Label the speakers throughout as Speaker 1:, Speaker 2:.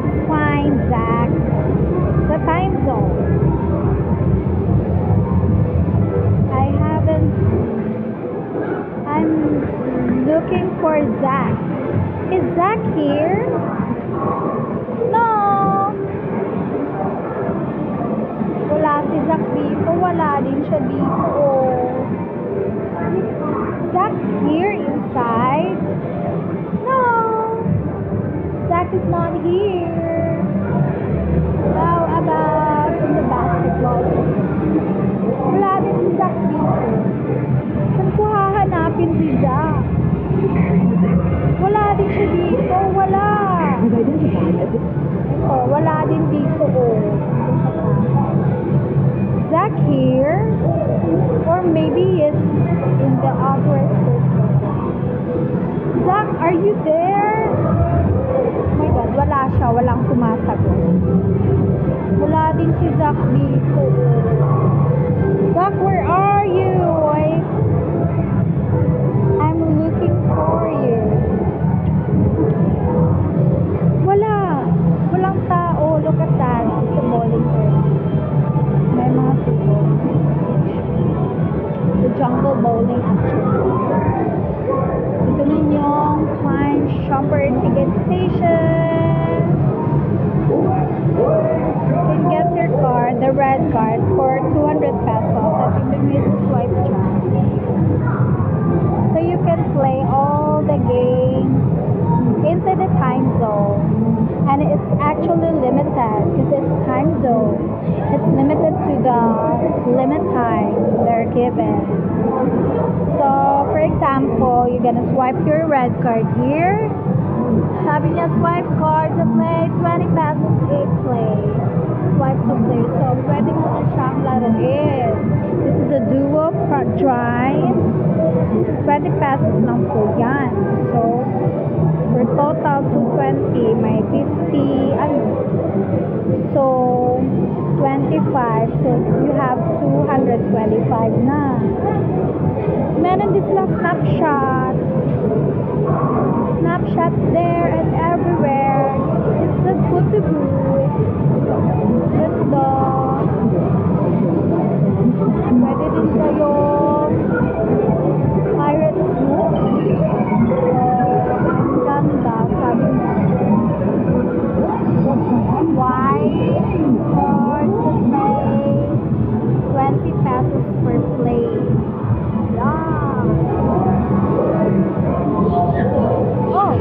Speaker 1: Let's find Zach. The time zone. I haven't. I'm looking for Zach. Is Zach here? No. Wala si Zach dito. Wala din siya dito. Oh. Zach here inside? No. Zach is not here. How about in the basketball? Wala din si Zach dito. Saan ko hahanapin si Zach? Wala din siya dito. Wala. Oh, wala din dito. Oh. Zach here? Or maybe it's in the upper system. Zach, are you there? Oh my God, wala siya. Walang sumasagot. Wala din si Zach dito. Zach, where are you? I'm looking for you. Wala. Walang tao. Look at that. It's a bowling area. May mga people. The jungle bowling actually. Ito na yung Flying Shopper ticket station. You can get your card, the red card, for 200 pesos. I think the is swipe drive. So you can play all the games inside the time zone. And it's actually limited because it's time zone. It's limited to the limit time they're given. So, for example, you're gonna swipe your red card here. Sabi niya, swipe card to play, 20 pesos a play. Swipe to play. So, pwede mo na siyang laruin. This is a duo drive. 20 pesos lang po yan. So, for total 220, may 50, so 25, so you have 225 na. Meron din silang snapshot there and everywhere. It's the photo booth. Ganda. Pwede din kayo pirate book. Ganda, sabi mo. Why? Or to play 20 pesos per play. Yeah. Oh,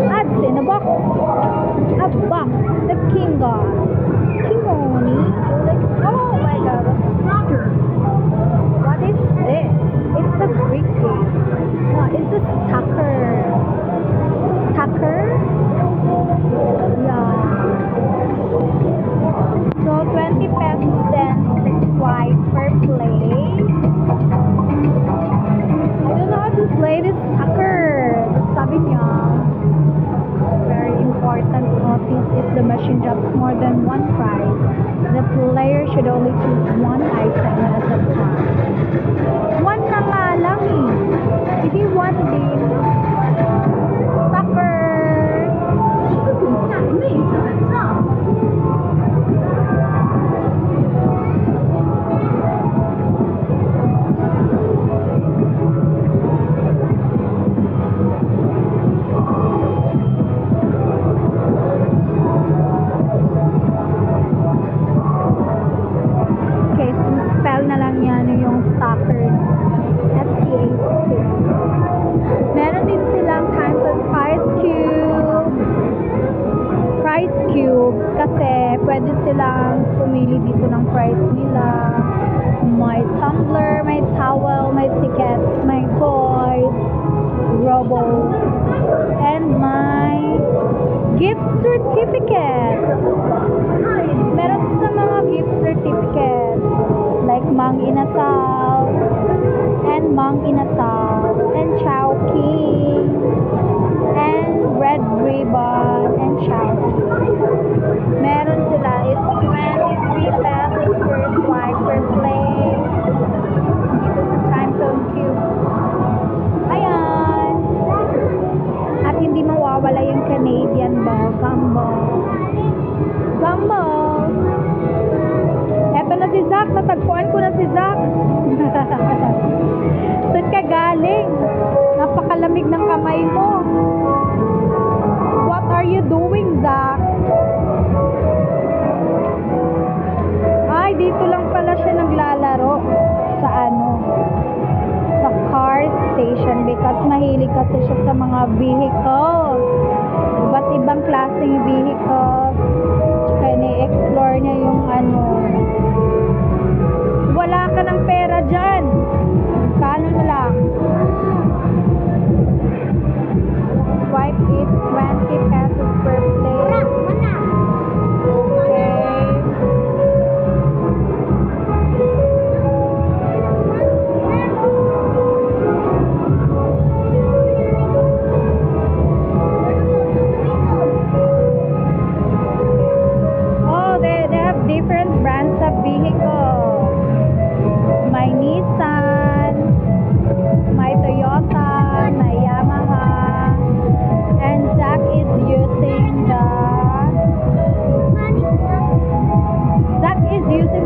Speaker 1: ads in a box. A box. The Kingon. Kingoni. Like, oh my God. What is this? It's a Greek game. No, it's a Tucker. Tucker? Yeah. So 20 pesos then swipe per play. I don't know how to play this Tucker. Sabi niya, very important notice if the machine drops more than one prize, the player should only choose one item as a prize. One na nga lang eh. Hindi one din. Tucker. Okay, so spell na lang yan yung stalker. S-T-A-C. Meron din silang kinds of prize cube kasi pwede silang pumili dito ng prize nila. May tumbler, may towel, may tickets, may toys, robo, and my gift certificate. Meron sa mga gift certificate like Mang Inasal and Mang Inasal and Chowking and Red Ribbon and Chowking. Meron sila. It's 23 pesos per swipe per play. Dito sa time zone cube. Ayan. At hindi mawawala yung Canadian ball, combo. Natatagpuan ko na si Zach. Saan ka galing? Napakalamig ng kamay mo. What are you doing, Zach? Ay, dito lang pala siya naglalaro sa sa car station because mahilig kasi siya sa mga vehicles. Iba't ibang klaseng vehicles. Tsaka ni-explore niya yung Wala ka ng pera dyan. Kano na lang? Swipe it, 20 pesos per plate. Okay. Oh, they have different brands of vehicles. May Nissan, may Toyota, may Yamaha, and Zach is using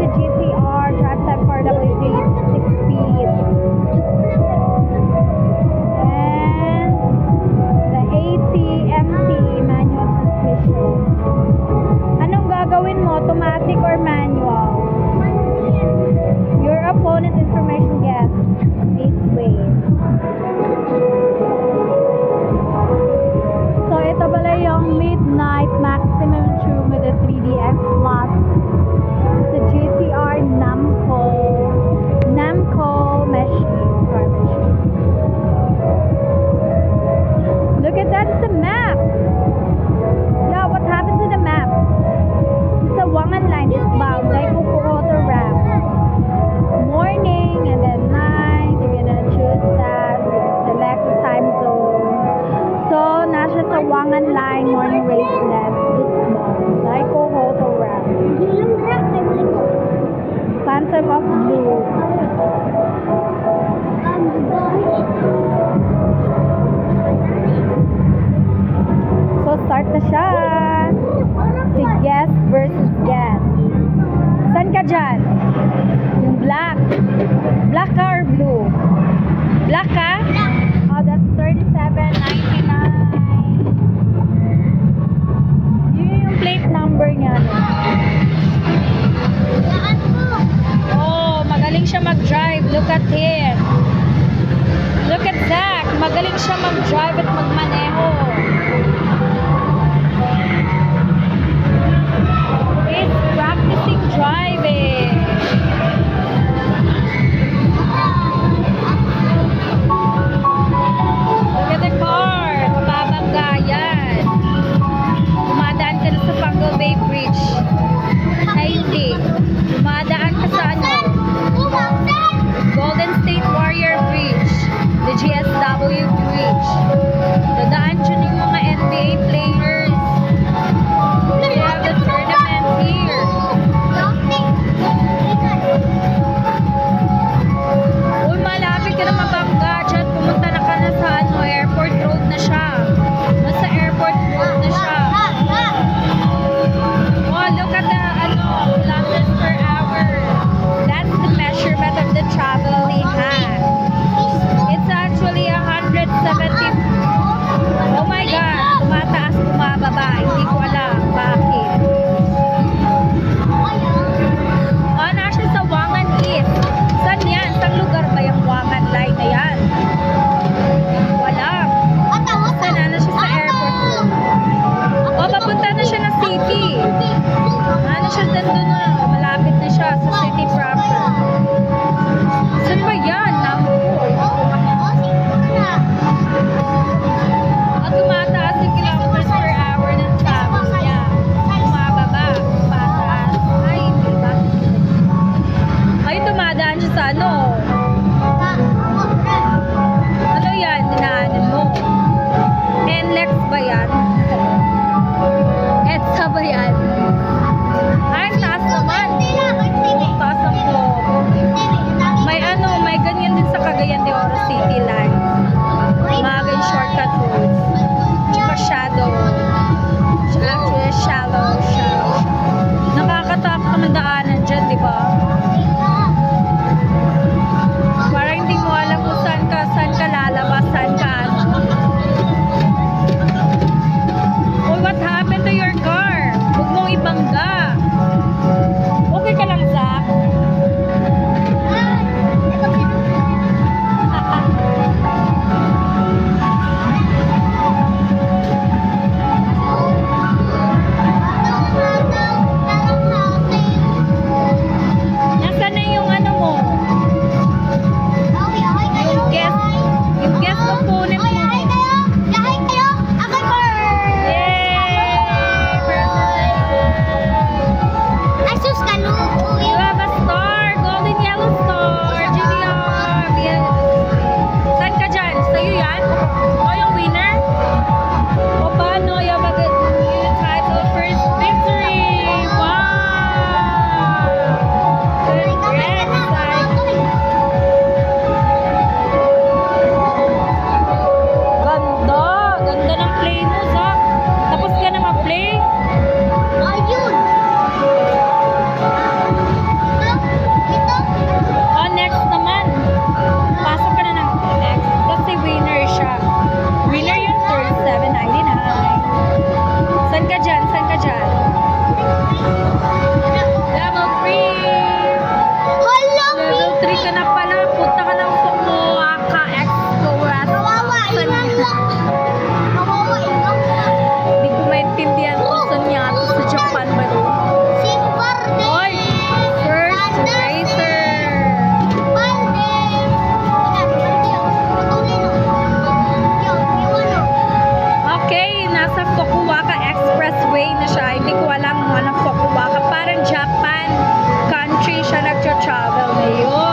Speaker 1: the GTR drive type 4WD 6-speed, and the AT-MT manual transmission. Anong gagawin mo? Automatic or manual? Your opponent information guess. 8 ways. So, ito pala yung Midnight Maximum Tune with the 3DX Plus. It's a GTR Namco machine. Car machine. Look at that, it's a map. Yeah, what happened to the map? It's a Wangan line, it's bound. Like Fukuoka ramp. Morning and then night, you're gonna choose that, you're gonna select the time zone. So, nasa sa Wangan line, morning race left, this month, like Fukuoka ramp. Phantom of Blue. So, start na siya. Si guest versus guest. Saan ka dyan? Yung black. Black ka or blue? Black ka? Oh, that's 37.99. Yun yung plate number niya. Oh, magaling siya mag-drive. Look at him. Look at Zach. Magaling siya mag-drive at magmaneho. He's practicing driving. Look at the car. Mababangga yan. Dumadaan ka na sa Pangal Bay Bridge. Ay, hindi. Dumadaan ka sa Golden State Warrior Bridge. The GSW Bridge. Dadaan dyan yung mga NBA players. We have the tournament here. Uy, malapit ka na mabangga dyan. Pumunta na ka na sa airport road na siya. Nasa airport road na siya. Oh, look at the kilometers per hour. That's the measurement of the travel he had. It's actually 170. Oh my God. Tumataas, bumababa. Hindi ko alam bakit. Oh, nasa sa Wangan East. Saan yan? Saan lugar ba yung Wangan line na yan? Wala. Saan na siya sa airport? Oh, papunta na siya ng city. Ano siya nandun na? Malapit na siya sa city proper. Saan ba yan? Tumataas yung kilometers per hour ng travel niya. Bumababa. Tumataas. Ay, hindi ba? Ay, tumadaan siya sa ano? Ano yan? Dinaanan mo? NLEX ba yan? EDSA ba yan? Ay, taas naman. Taas ang ko. travel ngayon.